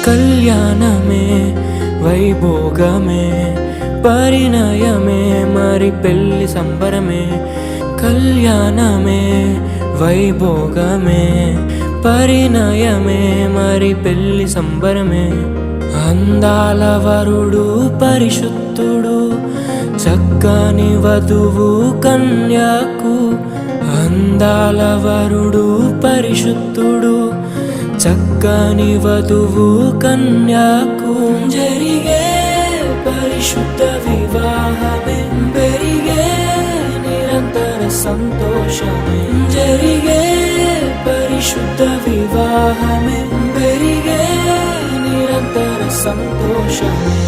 కళ్యాణమే వైభోగమే పరిణయమే మరి పెళ్లి సంబరమే. కళ్యాణమే వైభోగమే పరిణయమే మరి పెళ్లి సంబరమే. అందాల వరుడు పరిశుద్ధుడు చక్కని వధువు కన్యాకు. అందాల వరుడు పరిశుద్ధుడు చక్కని వధువు కన్యాకు. జరిగే పరిశుద్ధ వివాహమే పెరిగే నిరంతర సంతోషమే. జరిగే పరిశుద్ధ వివాహమే పెరిగే నిరంతర సంతోషమే.